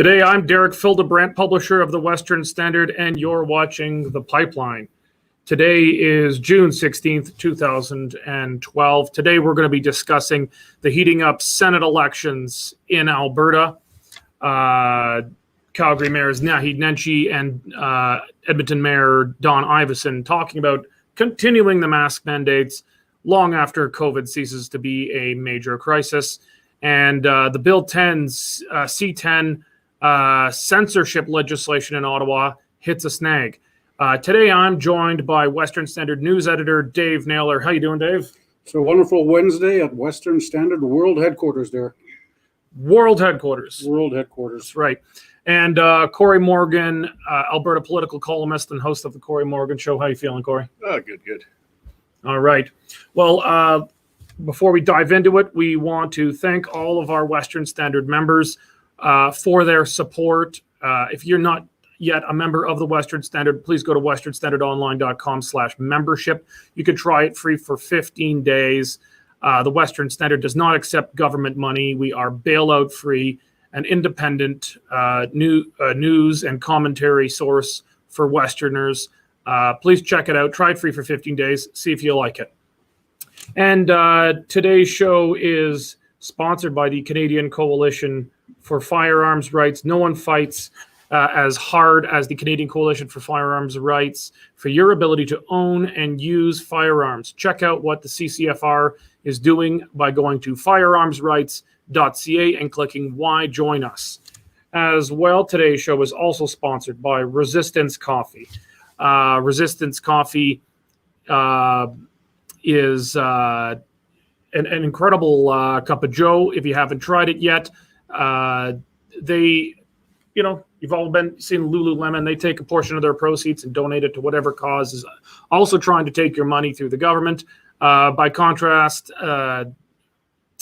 G'day, I'm Derek Fildebrandt, publisher of the Western Standard, and you're watching The Pipeline. Today is June 16th, 2012. Today we're going to be discussing the heating up Senate elections in Alberta. Calgary Mayors Naheed Nenshi and Edmonton Mayor Don Iveson talking about continuing the mask mandates long after COVID ceases to be a major crisis. And the Bill 10's C10 censorship legislation in Ottawa hits a snag. Today, I'm joined by Western Standard News editor Dave Naylor. How you doing, Dave? It's a wonderful Wednesday at Western Standard World Headquarters there. World Headquarters. World Headquarters. That's right. And Corey Morgan, Alberta political columnist and host of the Corey Morgan Show. How you feeling, Corey? Good. All right. Well, before we dive into it, we want to thank all of our Western Standard members for their support. If you're not yet a member of the Western Standard, please go to westernstandardonline.com/membership. You can try it free for 15 days. The Western Standard does not accept government money. We are bailout free, an independent news and commentary source for Westerners. Please check it out. Try it free for 15 days. See if you like it. And today's show is sponsored by the Canadian Coalition for Firearms Rights. No one fights as hard as the Canadian Coalition for Firearms Rights for your ability to own and use firearms. Check out what the CCFR is doing by going to firearmsrights.ca and clicking Why Join Us. As well, today's show is also sponsored by Resistance Coffee. Resistance Coffee is an incredible cup of joe. If you haven't tried it yet, you've all been seeing Lululemon. They take a portion of their proceeds and donate it to whatever cause is also trying to take your money through the government. By contrast,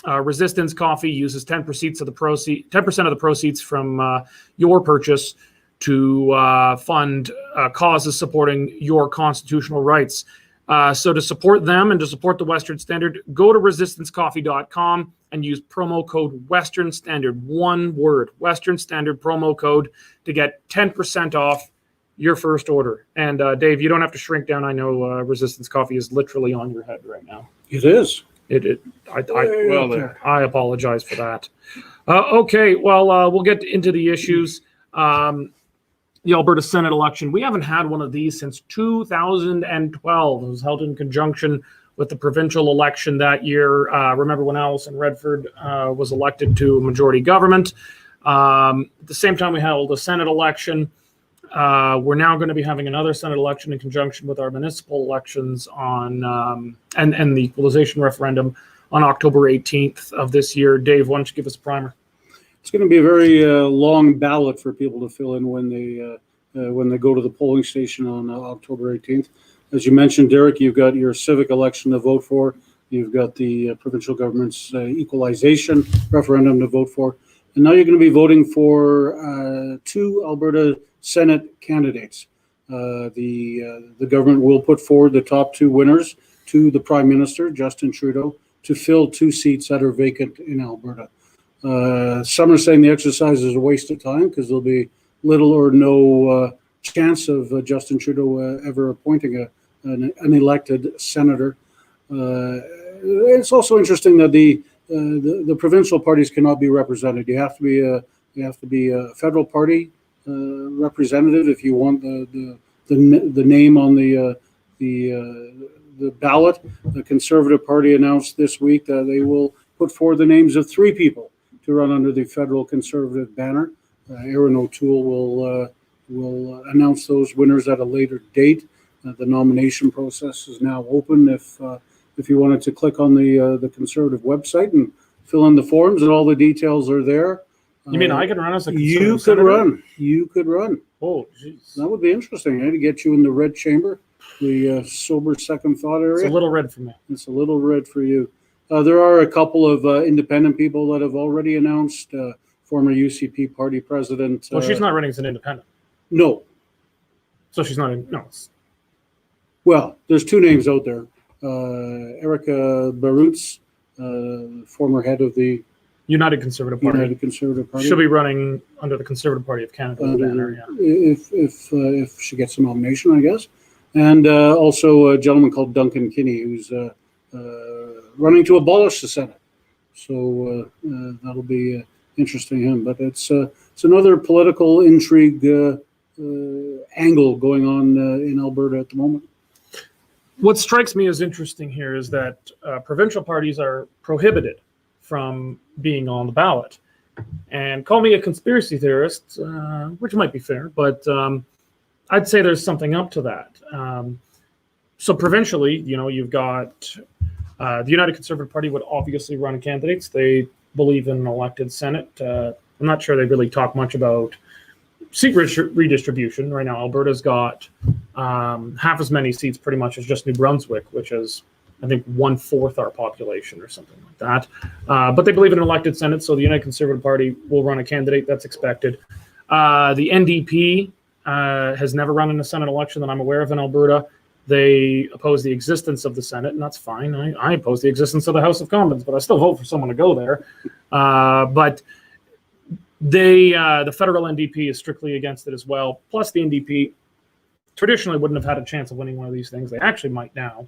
Resistance Coffee uses 10% of the proceeds from your purchase to fund causes supporting your constitutional rights. So to support them and to support the Western Standard, go to resistancecoffee.com and use promo code Western Standard, one word, Western Standard promo code to get 10% off your first order. And Dave, you don't have to shrink down. I know Resistance Coffee is literally on your head right now. It is. I apologize for that. Okay, well, we'll get into the issues. The Alberta Senate election. We haven't had one of these since 2012. It was held in conjunction with the provincial election that year. Remember when Alison Redford was elected to a majority government. At the same time we held a Senate election. We're now going to be having another Senate election in conjunction with our municipal elections on and the equalization referendum on October 18th of this year. Dave, why don't you give us a primer? It's going to be a very long ballot for people to fill in when they go to the polling station on October 18th. As you mentioned, Derek, you've got your civic election to vote for. You've got the provincial government's equalization referendum to vote for. And now you're going to be voting for two Alberta Senate candidates. The government will put forward the top two winners to the Prime Minister, Justin Trudeau, to fill two seats that are vacant in Alberta. Some are saying the exercise is a waste of time because there'll be little or no chance of Justin Trudeau ever appointing an elected senator. It's also interesting that the provincial parties cannot be represented. You have to be a federal party representative if you want the name on the ballot. The Conservative Party announced this week that they will put forward the names of three people to run under the federal Conservative banner. Aaron O'Toole will announce those winners at a later date. The nomination process is now open. If you wanted to click on the Conservative website and fill in the forms, and all the details are there. You mean I could run as a Conservative You could senator? run. You could run. Oh, jeez. That would be interesting. To get you in the red chamber, the sober second thought area. It's a little red for me. It's a little red for you. There are a couple of independent people that have already announced. Former UCP party president. Well, she's not running as an independent. No. So she's not in. No. Well, there's two names out there. Erica Barutz, former head of the United Conservative Party. United Conservative Party. She'll be running under the Conservative Party of Canada banner, yeah. If she gets a nomination, I guess. And also a gentleman called Duncan Kinney, who's running to abolish the Senate. So that'll be interesting him. But it's another political intrigue angle going on in Alberta at the moment. What strikes me as interesting here is that provincial parties are prohibited from being on the ballot. And call me a conspiracy theorist, which might be fair, but I'd say there's something up to that. So provincially, you've got the United Conservative Party would obviously run candidates. They believe in an elected Senate. I'm not sure they really talk much about seat redistribution. Right now, Alberta's got half as many seats pretty much as just New Brunswick, which is, I think, 1/4 our population or something like that. But they believe in an elected Senate, so the United Conservative Party will run a candidate. That's expected. The NDP has never run in a Senate election that I'm aware of in Alberta. They oppose the existence of the Senate, and that's fine. I oppose the existence of the House of Commons, but I still vote for someone to go there. But the federal NDP is strictly against it as well. Plus, the NDP traditionally wouldn't have had a chance of winning one of these things. They actually might now,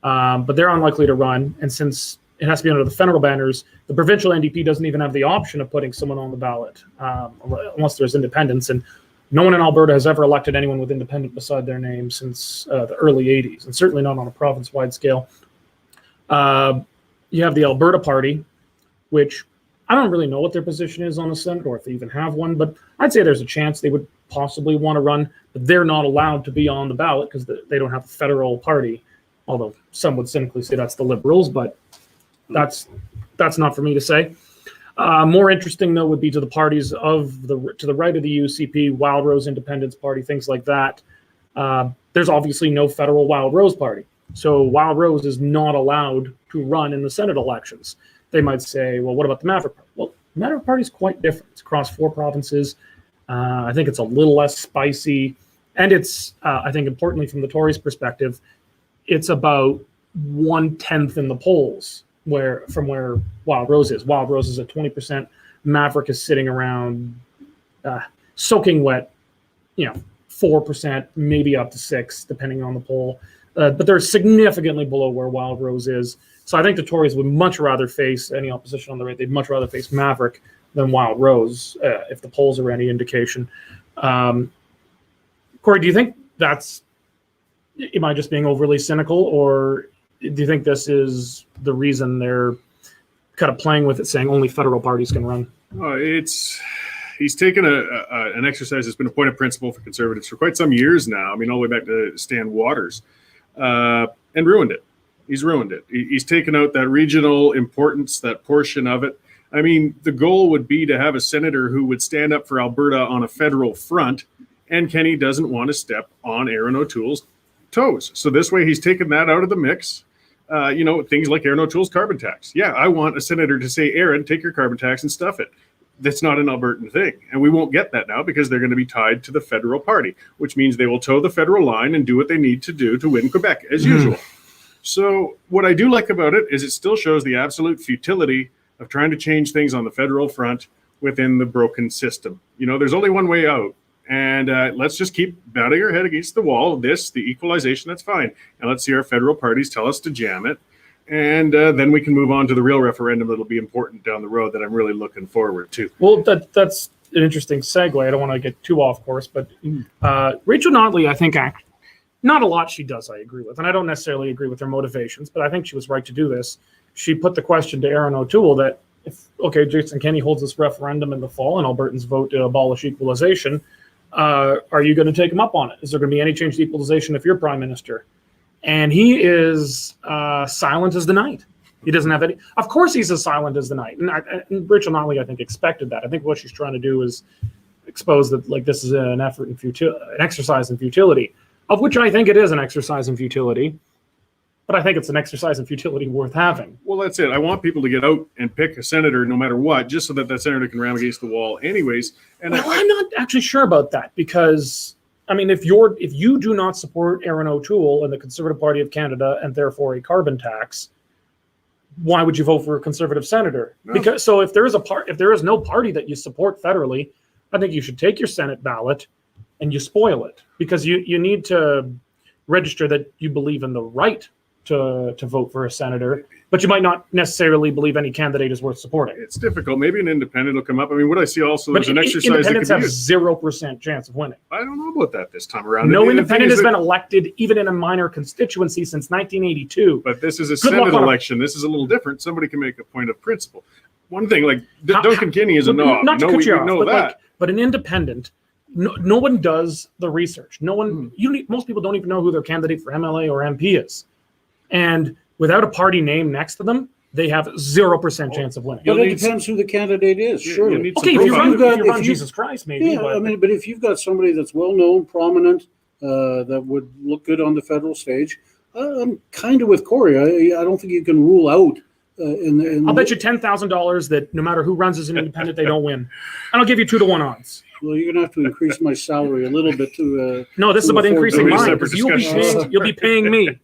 but they're unlikely to run. And since it has to be under the federal banners, the provincial NDP doesn't even have the option of putting someone on the ballot unless there's independents. And no one in Alberta has ever elected anyone with independent beside their name since the early 80s, and certainly not on a province-wide scale. You have the Alberta Party, which I don't really know what their position is on the Senate or if they even have one, but I'd say there's a chance they would possibly want to run, but they're not allowed to be on the ballot because they don't have a federal party, although some would cynically say that's the Liberals, but that's not for me to say. More interesting, though, would be to the parties to the right of the UCP, Wild Rose Independence Party, things like that. There's obviously no federal Wild Rose Party. So Wild Rose is not allowed to run in the Senate elections. They might say, well, what about the Maverick Party? Well, the Maverick Party is quite different. It's across 4 provinces. I think it's a little less spicy. And it's, I think importantly from the Tories' perspective, it's about 1/10 in the polls from where Wild Rose is. Wild Rose is at 20%. Maverick is sitting around soaking wet, 4%, maybe up to 6%, depending on the poll. But they're significantly below where Wild Rose is. So I think the Tories would much rather face any opposition on the right. They'd much rather face Maverick than Wild Rose, if the polls are any indication. Corey, do you think am I just being overly cynical, or do you think this is the reason they're kind of playing with it, saying only federal parties can run? He's taken an exercise that's been a point of principle for Conservatives for quite some years now. I mean, all the way back to Stan Waters, and ruined it. He's ruined it. He's taken out that regional importance, that portion of it. I mean, the goal would be to have a senator who would stand up for Alberta on a federal front, and Kenny doesn't want to step on Aaron O'Toole's toes. So this way he's taken that out of the mix. Things like Aaron O'Toole's carbon tax. Yeah, I want a senator to say, Aaron, take your carbon tax and stuff it. That's not an Albertan thing. And we won't get that now because they're going to be tied to the federal party, which means they will toe the federal line and do what they need to do to win Quebec, as usual. So what I do like about it is it still shows the absolute futility of trying to change things on the federal front within the broken system. There's only one way out. And let's just keep batting our head against the wall. The equalization, that's fine. And let's see our federal parties tell us to jam it. And then we can move on to the real referendum that'll be important down the road that I'm really looking forward to. Well, that's an interesting segue. I don't want to get too off course, but Rachel Notley, I think, not a lot she does I agree with. And I don't necessarily agree with her motivations, but I think she was right to do this. She put the question to Aaron O'Toole that, Jason Kenney holds this referendum in the fall and Albertans vote to abolish equalization, are you going to take him up on it? Is there going to be any change to equalization if you're prime minister? And he is silent as the night. He doesn't have any. Of course, he's as silent as the night. And Rachel Notley, I think, expected that. I think what she's trying to do is expose that, this is an effort in an exercise in futility, of which I think it is an exercise in futility. But I think it's an exercise in futility worth having. Well, that's it. I want people to get out and pick a senator no matter what, just so that senator can ram against the wall anyways. And I'm not actually sure about that because, if you do not support Aaron O'Toole and the Conservative Party of Canada and therefore a carbon tax, why would you vote for a conservative senator? No. Because so if there is no party that you support federally, I think you should take your Senate ballot and you spoil it, because you need to register that you believe in the right to vote for a senator, but you might not necessarily believe any candidate is worth supporting. It's difficult. Maybe an independent will come up. I mean, what I see also But is an exercise that independents could have be used. 0% chance of winning. I don't know about that this time around. No The thing independent is has that- been elected even in a minor constituency since 1982. But this is a Good luck Senate on it. election. This is a little different. Somebody can make a point of principle. One thing, like How- Duncan Kinney is a knob. Not to No, cut we you off, know but that. but an independent, no one does the research. No one, most people don't even know who their candidate for MLA or MP is, and without a party name next to them, they have 0% chance of winning. But You'll it need depends who the candidate is, You- surely. you need some Okay, if you profile. run, if you If run you- Jesus Christ, maybe. Yeah, but I mean, but if you've got somebody that's well-known, prominent, that would look good on the federal stage, I'm kind of with Corey. I don't think you can rule out. I'll bet you $10,000 that no matter who runs as an independent, they don't win. And I'll give you 2-to-1 odds. Well, you're gonna have to increase my salary a little bit to. No, this is To about afford increasing to- mine, Separate because discussion. you'll be paying me.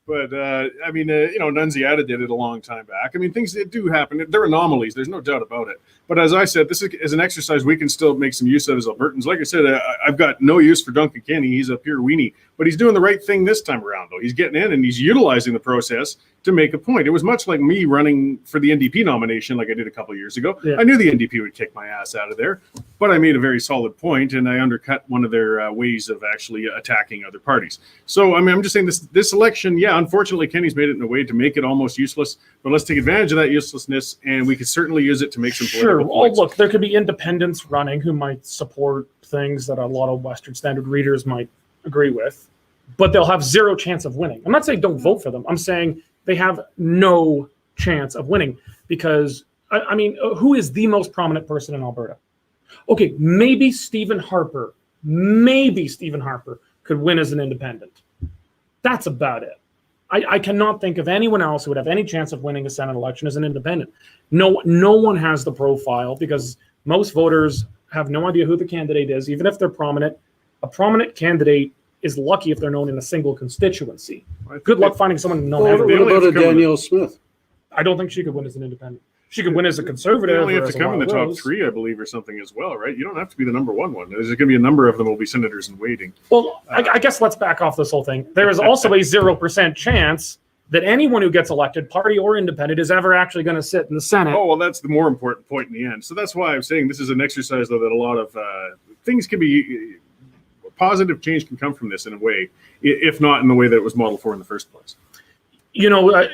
But I mean, Nunziata did it a long time back. I mean, things that do happen. They're anomalies. There's no doubt about it. But as I said, this is an exercise we can still make some use of as Albertans. Like I said, I've got no use for Duncan Kinney. He's a pure weenie. But he's doing the right thing this time around, though. He's getting in and he's utilizing the process to make a point. It was much like me running for the NDP nomination like I did a couple of years ago. Yeah. I knew the NDP would kick my ass out of there, but I made a very solid point and I undercut one of their ways of actually attacking other parties. So, I mean, I'm just saying this election, yeah, unfortunately, Kenny's made it in a way to make it almost useless, but let's take advantage of that uselessness and we could certainly use it to make some Sure. political Oh, points. look, there could be independents running who might support things that a lot of Western Standard readers might agree with, but they'll have 0 chance of winning. I'm not saying don't vote for them. I'm saying they have no chance of winning because, I mean, who is the most prominent person in Alberta? Okay, maybe Stephen Harper could win as an independent. That's about it. I cannot think of anyone else who would have any chance of winning a Senate election as an independent. No one has the profile because most voters have no idea who the candidate is, even if they're prominent. A prominent candidate is lucky if they're known in a single constituency. Good luck finding someone known Well, everywhere. They what only about have a to come Danielle Smith? I don't think she could win as an independent. She could win as a conservative. They only or have as to a come in the Wild top Rose. 3, I believe, or something as well, right? You don't have to be the number one. There's going to be a number of them will be senators in waiting. Well, I guess let's back off this whole thing. There is also a 0% chance that anyone who gets elected, party or independent, is ever actually going to sit in the Senate. Oh, well, that's the more important point in the end. So that's why I'm saying this is an exercise, though, that a lot of things can be positive change can come from this in a way, if not in the way that it was modeled for in the first place. You know,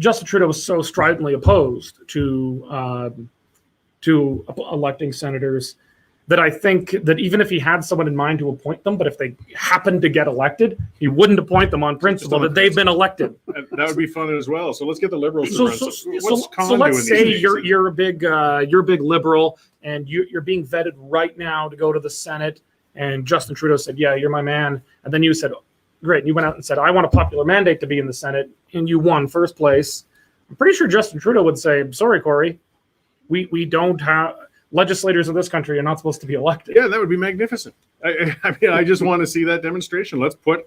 Justin Trudeau was so stridently opposed to electing senators that I think that even if he had someone in mind to appoint them, but if they happened to get elected, he wouldn't appoint them on principle that they've been elected. That would be fun as well. So let's get the Liberals to So, run. so, What's so, Con so let's doing say these days? you're a big liberal and you're being vetted right now to go to the Senate, and Justin Trudeau said, "Yeah, you're my man," and then you said, "Great," and you went out and said, "I want a popular mandate to be in the Senate," and you won first place. I'm pretty sure Justin Trudeau would say, "Sorry, Corey, we don't have legislators of this country are not supposed to be elected." Yeah, that would be magnificent. I mean, I just want to see that demonstration. Let's put,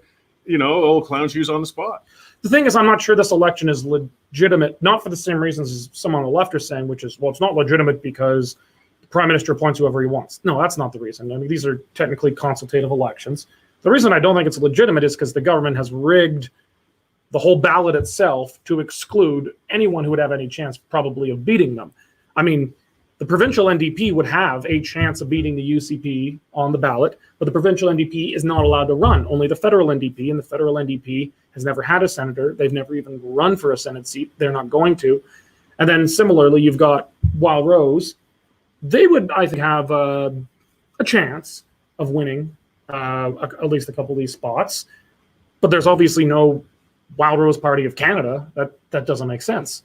old clown shoes on the spot. The thing is, I'm not sure this election is legitimate, not for the same reasons as some on the left are saying, which is, well, it's not legitimate because the prime minister appoints whoever he wants. No, that's not the reason. I mean, these are technically consultative elections. The reason I don't think it's legitimate is because the government has rigged the whole ballot itself to exclude anyone who would have any chance probably of beating them. I mean, the provincial NDP would have a chance of beating the UCP on the ballot, but the provincial NDP is not allowed to run. Only the federal NDP, and the federal NDP has never had a senator. They've never even run for a Senate seat. They're not going to. And then similarly, you've got Wild Rose. They would, I think, have a chance of winning at least a couple of these spots. But there's obviously no Wild Rose Party of Canada. That doesn't make sense.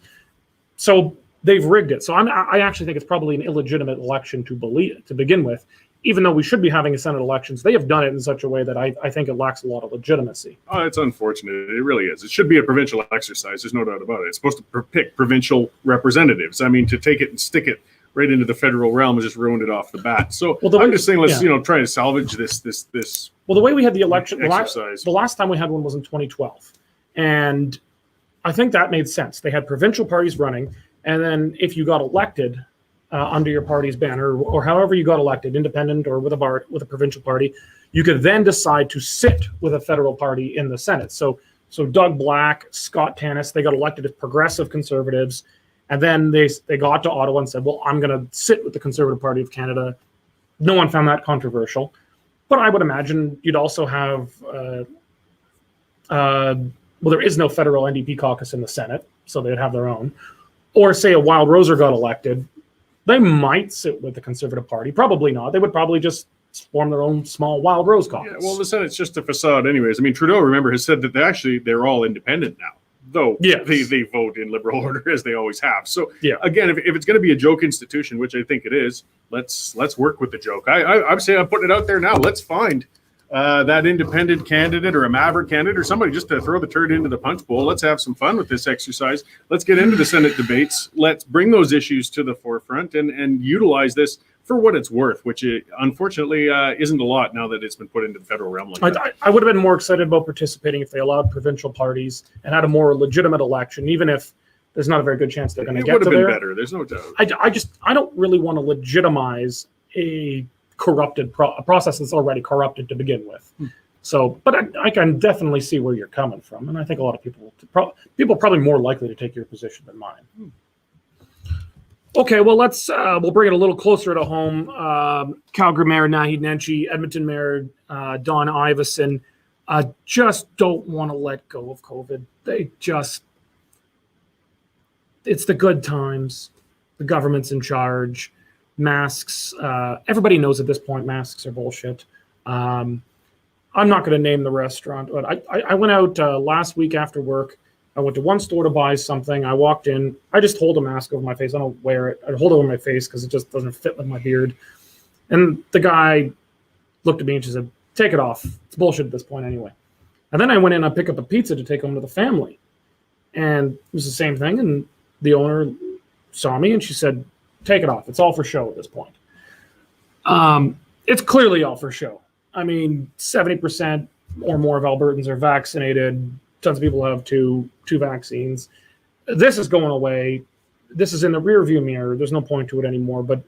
So they've rigged it. So I actually think it's probably an illegitimate election to begin with, even though we should be having a Senate elections. They have done it in such a way that I think it lacks a lot of legitimacy. Oh, it's unfortunate. It really is. It should be a provincial exercise. There's no doubt about it. It's supposed to pick provincial representatives. I mean, to take it and stick it right into the federal realm has just ruined it off the bat. So I'm just saying, let's try to salvage this. Well, the way we had the election, exercise. the last time we had one was in 2012, and I think that made sense. They had provincial parties running, and then if you got elected under your party's banner, or however you got elected, independent or with a provincial party, you could then decide to sit with a federal party in the Senate. So Doug Black, Scott Tanis, they got elected as progressive conservatives, and then they got to Ottawa and said, well, I'm going to sit with the Conservative Party of Canada. No one found that controversial. But I would imagine you'd also have, well, there is no federal NDP caucus in the Senate, so they'd have their own. Or say a Wild Roser got elected, they might sit with the Conservative Party. Probably not. They would probably just form their own small Wild Rose caucus. Yeah, well, the Senate's just a facade anyways. I mean, Trudeau, remember, has said that they're all independent now, though yes. they vote in Liberal order as they always have. So, yeah. Again, if it's going to be a joke institution, which I think it is, let's work with the joke. I'm saying, I'm putting it out there now. Let's find that independent candidate or a maverick candidate or somebody just to throw the turd into the punch bowl. Let's have some fun with this exercise. Let's get into the Senate debates. Let's bring those issues to the forefront and utilize this for what it's worth, which unfortunately isn't a lot now that it's been put into the federal realm like that. I would have been more excited about participating if they allowed provincial parties and had a more legitimate election, even if there's not a very good chance they're going to get to there. It would have been better. There's no doubt. I don't really want to legitimize a corrupted a process that's already corrupted to begin with. So, but I can definitely see where you're coming from, and I think a lot of people are probably more likely to take your position than mine. Okay, well, we'll bring it a little closer to home. Calgary Mayor Naheed Nenshi, Edmonton Mayor Don Iveson just don't want to let go of COVID. It's the good times. The government's in charge. Masks, everybody knows at this point masks are bullshit. I'm not going to name the restaurant, but I went out last week after work. I went to one store to buy something. I walked in. I just hold a mask over my face. I don't wear it. I hold it over my face because it just doesn't fit with my beard. And the guy looked at me and she said, take it off. It's bullshit at this point anyway. And then I went in and picked up a pizza to take home to the family. And it was the same thing. And the owner saw me and she said, take it off. It's all for show at this point. It's clearly all for show. I mean, 70% or more of Albertans are vaccinated. Tons of people have two vaccines. This is going away. This is in the rearview mirror. There's no point to it anymore. But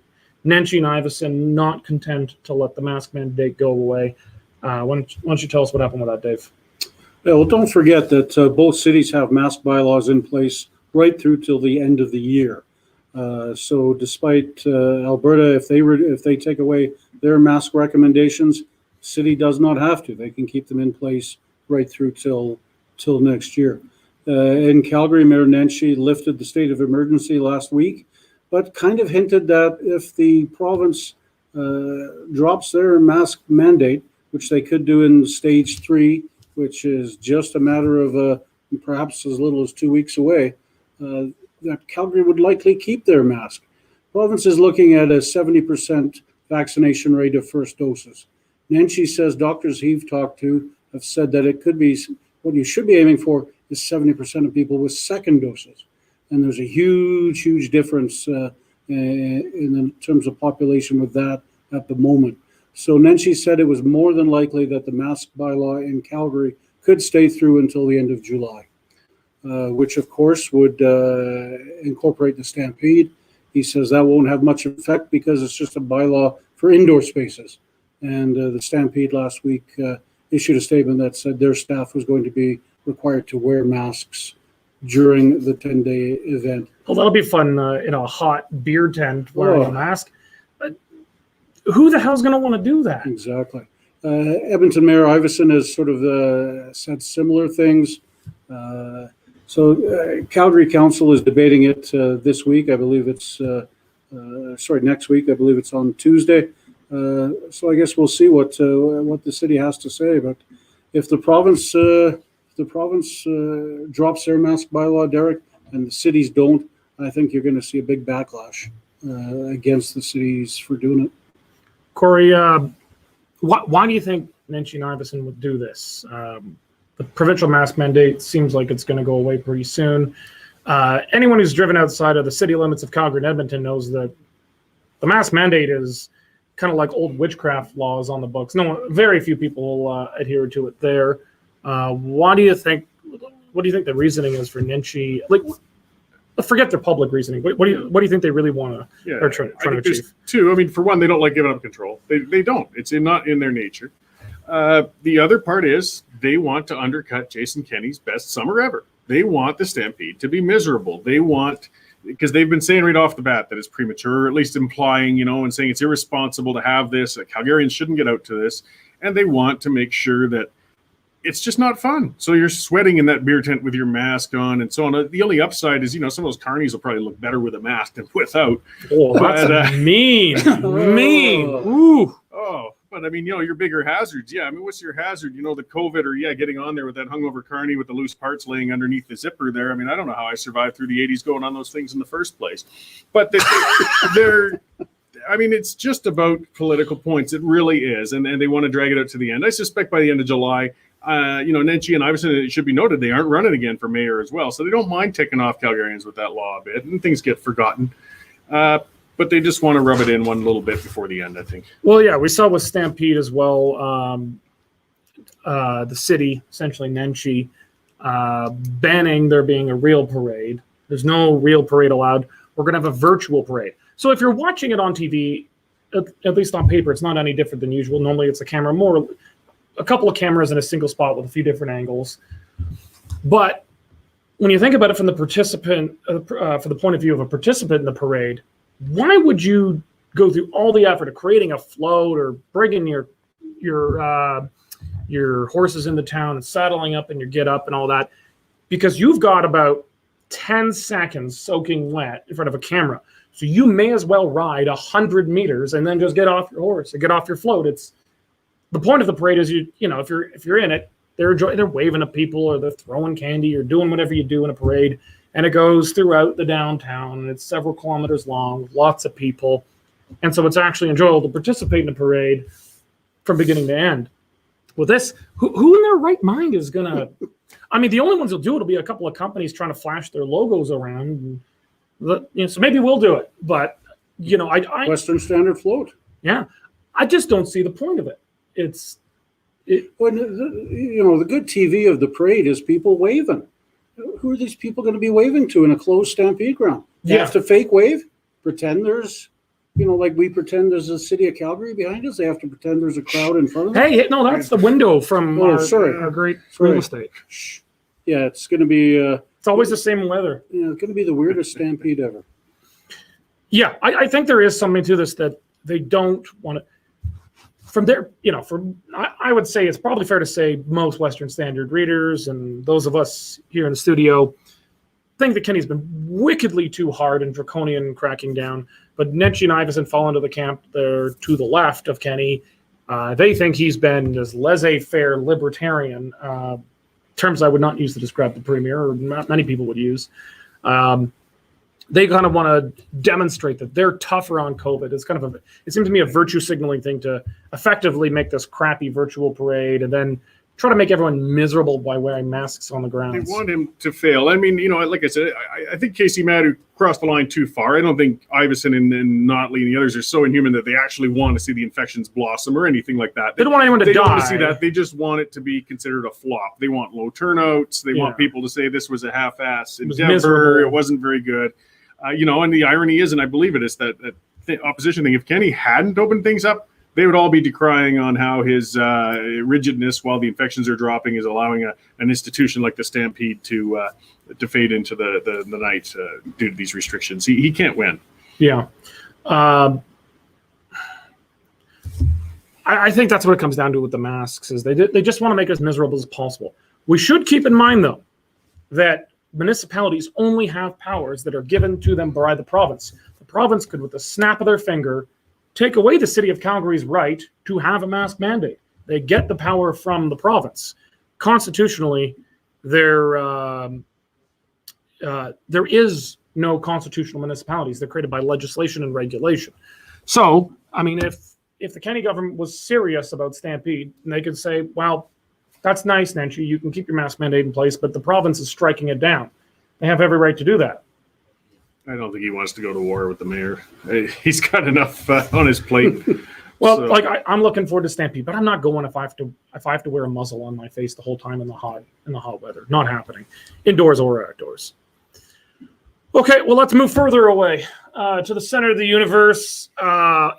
Nenshi and Iveson not content to let the mask mandate go away. Why don't you tell us what happened with that, Dave? Yeah, well, don't forget that both cities have mask bylaws in place right through till the end of the year. So despite Alberta, if they take away their mask recommendations, the city does not have to. They can keep them in place right through till next year. In Calgary, Mayor Nenshi lifted the state of emergency last week, but kind of hinted that if the province drops their mask mandate, which they could do in stage 3, which is just a matter of perhaps as little as 2 weeks away, that Calgary would likely keep their mask. Province is looking at a 70% vaccination rate of first doses. Nenshi says doctors he've talked to have said that it could be, what you should be aiming for is 70% of people with second doses. And there's a huge, huge difference in terms of population with that at the moment. So Nenshi said it was more than likely that the mask bylaw in Calgary could stay through until the end of July. Which of course would incorporate the stampede. He says that won't have much effect because it's just a bylaw for indoor spaces. And the stampede last week issued a statement that said their staff was going to be required to wear masks during the 10-day event. Well, that'll be fun in a hot beer tent wearing a mask. Who the hell's going to want to do that? Exactly. Edmonton Mayor Iveson has sort of said similar things. So Calgary Council is debating it this week. I believe it's, next week. I believe it's on Tuesday. So I guess we'll see what the city has to say. But if the province drops their mask bylaw, Derek, and the cities don't, I think you're going to see a big backlash against the cities for doing it. Corey, why do you think Nenshi and Iveson would do this? The provincial mask mandate seems like it's going to go away pretty soon. Anyone who's driven outside of the city limits of Calgary and Edmonton knows that the mask mandate is kind of like old witchcraft laws on the books. Very few people adhere to it there. Why do you think what do you think the reasoning is for Nenshi? Like, forget their public reasoning. What do you think they really want to are trying to achieve? Two. I mean, for one, they don't like giving up control. They don't. It's not in their nature. The other part is they want to undercut Jason Kenney's best summer ever. They want the Stampede to be miserable. They want, because they've been saying right off the bat that it's premature, or at least implying, and saying it's irresponsible to have this. Calgarians shouldn't get out to this. And they want to make sure that it's just not fun. So you're sweating in that beer tent with your mask on and so on. The only upside is, some of those carnies will probably look better with a mask than without. Oh, that's mean. Ooh. Oh, but I mean, your bigger hazards. Yeah, I mean, what's your hazard? The COVID or getting on there with that hungover carny with the loose parts laying underneath the zipper there. I mean, I don't know how I survived through the 80s going on those things in the first place. But they're I mean, it's just about political points. It really is. And they want to drag it out to the end. I suspect by the end of July, Nenshi and Iveson, it should be noted, they aren't running again for mayor as well. So they don't mind ticking off Calgarians with that law a bit, and things get forgotten. But they just want to rub it in one little bit before the end, I think. Well, yeah, we saw with Stampede as well, the city, essentially Nenshi, banning there being a real parade. There's no real parade allowed. We're going to have a virtual parade. So if you're watching it on TV, at least on paper, it's not any different than usual. Normally it's a couple of cameras in a single spot with a few different angles. But when you think about it from the participant, for the point of view of a participant in the parade, why would you go through all the effort of creating a float or bringing your horses into town and saddling up and your get up and all that? Because you've got about 10 seconds soaking wet in front of a camera. So you may as well ride 100 meters and then just get off your horse and get off your float. It's the point of the parade is if you're in it, they're waving at people or they're throwing candy or doing whatever you do in a parade, and it goes throughout the downtown and it's several kilometers long, lots of people, and so it's actually enjoyable to participate in a parade from beginning to end. With this, who in their right mind is gonna? I mean, the only ones who'll do it will be a couple of companies trying to flash their logos around. So maybe we'll do it, but I Western Standard float. Yeah, I just don't see the point of it. When the good TV of the parade is people waving. Who are these people going to be waving to in a closed Stampede ground? They have to fake wave, pretend there's, like we pretend there's a city of Calgary behind us. They have to pretend there's a crowd in front of them. Hey, no, that's the window from our great real estate. Yeah, it's going to be. It's always the same weather. Yeah, it's going to be the weirdest Stampede ever. Yeah, I think there is something to this that they don't want to. From there, I would say it's probably fair to say most Western Standard readers and those of us here in the studio think that Kenney's been wickedly too hard and draconian cracking down. But Nenshi and Iveson fall into the camp there to the left of Kenney. They think he's been this laissez-faire libertarian, terms I would not use to describe the premier, or not many people would use. They kind of want to demonstrate that they're tougher on COVID. It's kind of it seems to me a virtue signaling thing to effectively make this crappy virtual parade and then try to make everyone miserable by wearing masks on the grounds. They want him to fail. I mean, like I said, I think Casey Maddu crossed the line too far. I don't think Iveson and Notley and the others are so inhuman that they actually want to see the infections blossom or anything like that. They don't want anyone to die. They don't want to see that. They just want it to be considered a flop. They want low turnouts. They want people to say this was a half-ass endeavor. It wasn't very good. And the irony is, and I believe it is, that the opposition thing, if Kenney hadn't opened things up, they would all be decrying on how his rigidness while the infections are dropping is allowing an institution like the Stampede to fade into the night due to these restrictions. He can't win. Yeah. I think that's what it comes down to with the masks, is they just want to make it as miserable as possible. We should keep in mind, though, that municipalities only have powers that are given to them by the province. The province could, with the snap of their finger, take away the city of Calgary's right to have a mask mandate. They get the power from the province. Constitutionally, there is no constitutional municipalities. They're created by legislation and regulation. So, I mean, if the Kenney government was serious about Stampede, they could say, well, that's nice, Nenshi, you can keep your mask mandate in place, but the province is striking it down. They have every right to do that. I don't think he wants to go to war with the mayor. He's got enough on his plate. Well, So- like I'm looking forward to Stampede, but I'm not going if I have to wear a muzzle on my face the whole time in the hot weather. Not happening, indoors or outdoors. Okay, well, let's move further away to the center of the universe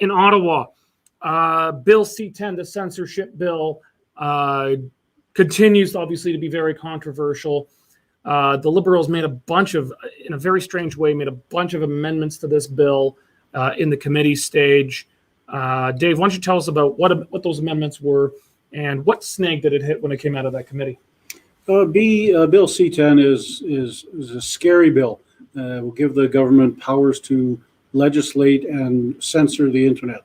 in Ottawa. Bill C-10, the censorship bill, continues obviously to be very controversial. The Liberals made in a very strange way, made a bunch of amendments to this bill in the committee stage. Dave, why don't you tell us about what those amendments were and what snag did it hit when it came out of that committee? Bill C-10 is a scary bill. Will give the government powers to legislate and censor the internet.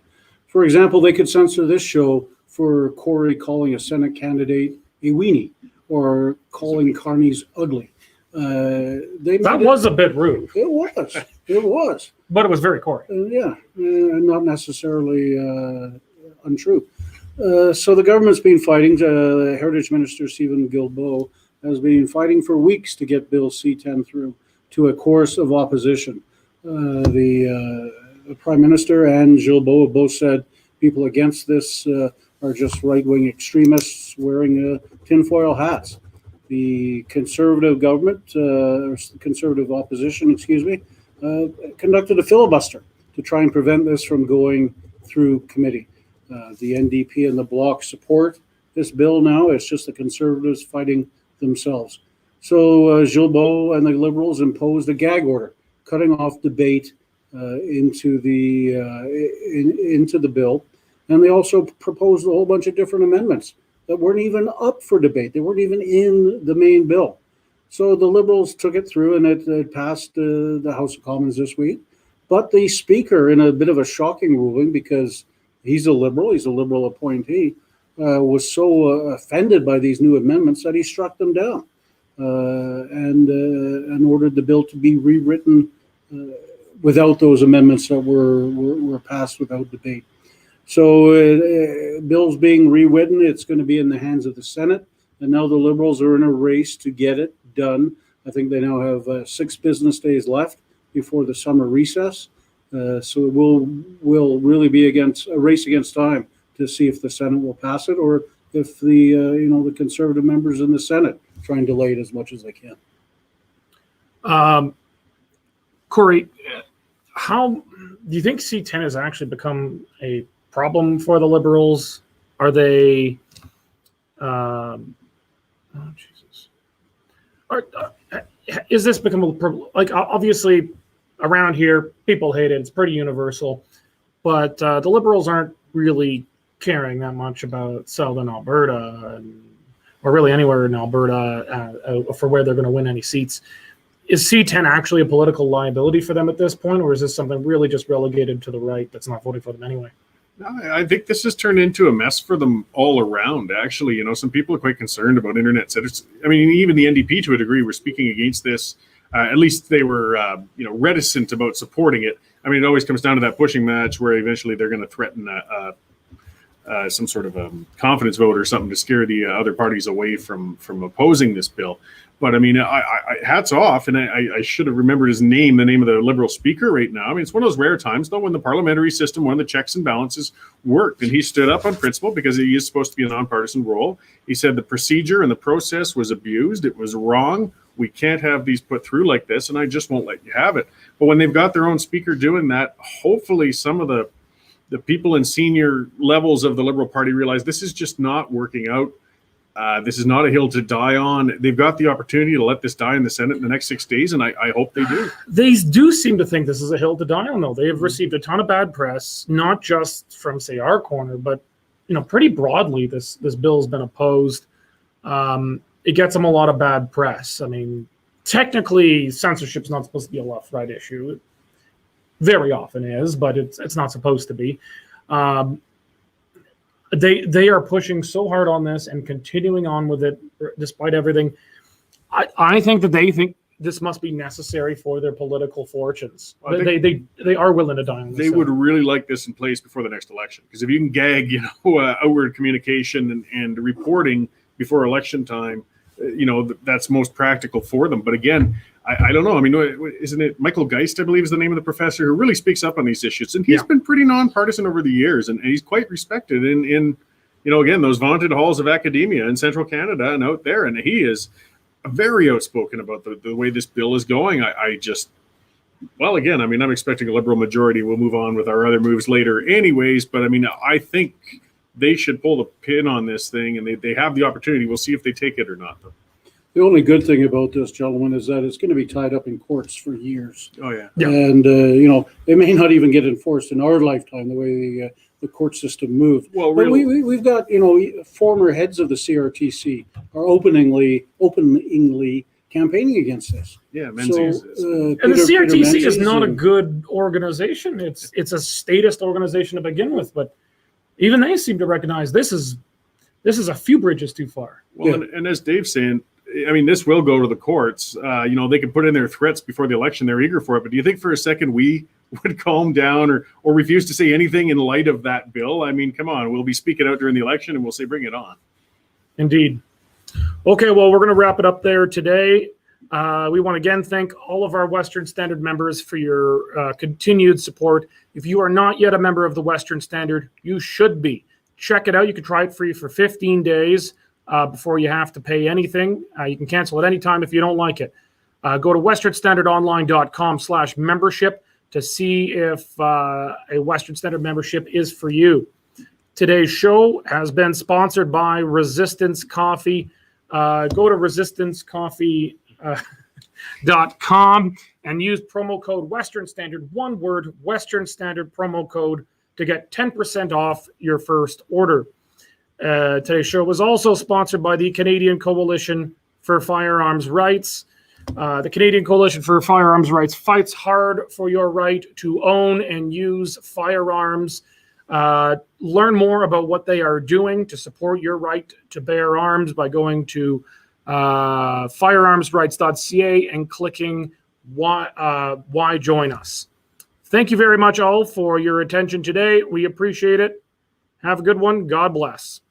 For example, they could censor this show for Corey calling a Senate candidate a weenie or calling carnies ugly. That was a bit rude. It was. But it was very Corey. Not necessarily untrue. So the government's been fighting. Heritage Minister Stephen Guilbeault has been fighting for weeks to get Bill C-10 through to a chorus of opposition. The Prime Minister and Guilbeault have both said people against this are just right-wing extremists wearing tinfoil hats. The Conservative government, or Conservative opposition, conducted a filibuster to try and prevent this from going through committee. The NDP and the Bloc support this bill now. It's just the Conservatives fighting themselves. So Guilbeault and the Liberals imposed a gag order, cutting off debate into the bill. And they also proposed a whole bunch of different amendments that weren't even up for debate. They weren't even in the main bill. So the Liberals took it through, and it passed the House of Commons this week. But the Speaker, in a bit of a shocking ruling, because he's a Liberal appointee, was so offended by these new amendments that he struck them down and ordered the bill to be rewritten without those amendments that were passed without debate. So bill's being rewritten. It's going to be in the hands of the Senate, and now the Liberals are in a race to get it done. I think they now have 6 business days left before the summer recess. So it will really be a race against time to see if the Senate will pass it, or if the Conservative members in the Senate try and delay it as much as they can. Corey, how do you think C-10 has actually become a problem for the Liberals? Are they? Is this become obviously around here people hate it. It's pretty universal, but the Liberals aren't really caring that much about Southern Alberta or really anywhere in Alberta for where they're going to win any seats. Is C-10 actually a political liability for them at this point, or is this something really just relegated to the right that's not voting for them anyway? I think this has turned into a mess for them all around. Actually, some people are quite concerned about internet censorship. I mean, even the NDP, to a degree, were speaking against this. At least they were, reticent about supporting it. I mean, it always comes down to that pushing match where eventually they're going to threaten some sort of a confidence vote or something to scare the other parties away from opposing this bill. But I mean, I hats off, and I should have remembered his name, the name of the Liberal speaker right now. I mean, it's one of those rare times, though, when the parliamentary system, one of the checks and balances worked, and he stood up on principle because he is supposed to be a nonpartisan role. He said the procedure and the process was abused. It was wrong. We can't have these put through like this, and I just won't let you have it. But when they've got their own speaker doing that, hopefully some of the people in senior levels of the Liberal Party realize this is just not working out. This is not a hill to die on. They've got the opportunity to let this die in the Senate in the next 6 days, and I hope they do. They do seem to think this is a hill to die on, though. They have received a ton of bad press, not just from, say, our corner, but pretty broadly. This bill has been opposed. It gets them a lot of bad press. I mean, technically, censorship's not supposed to be a left-right issue. It very often is, but it's not supposed to be. They are pushing so hard on this and continuing on with it despite everything. I think that they think this must be necessary for their political fortunes. They are willing to die on this. They would really like this in place before the next election, because if you can gag, outward communication and reporting before election time, that's most practical for them. But again, I don't know. I mean, isn't it Michael Geist, I believe, is the name of the professor who really speaks up on these issues, and he's been pretty nonpartisan over the years, and he's quite respected in again, those vaunted halls of academia in central Canada and out there, and he is very outspoken about the way this bill is going. Again, I mean, I'm expecting a Liberal majority. We'll move on with our other moves later anyways, but I mean, I think they should pull the pin on this thing, and they have the opportunity. We'll see if they take it or not, though. The only good thing about this, gentlemen, is that it's going to be tied up in courts for years. Oh, yeah. And, it may not even get enforced in our lifetime, the way the court system moved. Well, but really, we've got, former heads of the CRTC are openly campaigning against this. Yeah, Menzies. And the CRTC is not a good organization. It's a statist organization to begin with, but even they seem to recognize this is a few bridges too far. Well, and as Dave's saying, I mean, this will go to the courts. They can put in their threats before the election. They're eager for it. But do you think for a second we would calm down or refuse to say anything in light of that bill? I mean, come on. We'll be speaking out during the election and we'll say, bring it on. Indeed. Okay, well, we're going to wrap it up there today. We want to again thank all of our Western Standard members for your continued support. If you are not yet a member of the Western Standard, you should be. Check it out. You can try it free for 15 days before you have to pay anything. You can cancel at any time if you don't like it. Go to westernstandardonline.com/membership to see if a Western Standard membership is for you. Today's show has been sponsored by Resistance Coffee. Go to resistancecoffee.com and use promo code Western Standard, one word, Western Standard promo code, to get 10% off your first order. Today's show was also sponsored by the Canadian Coalition for Firearms Rights. The Canadian Coalition for Firearms Rights fights hard for your right to own and use firearms. Learn more about what they are doing to support your right to bear arms by going to firearmsrights.ca and clicking why join us. Thank you very much all for your attention today. We appreciate it. Have a good one. God bless.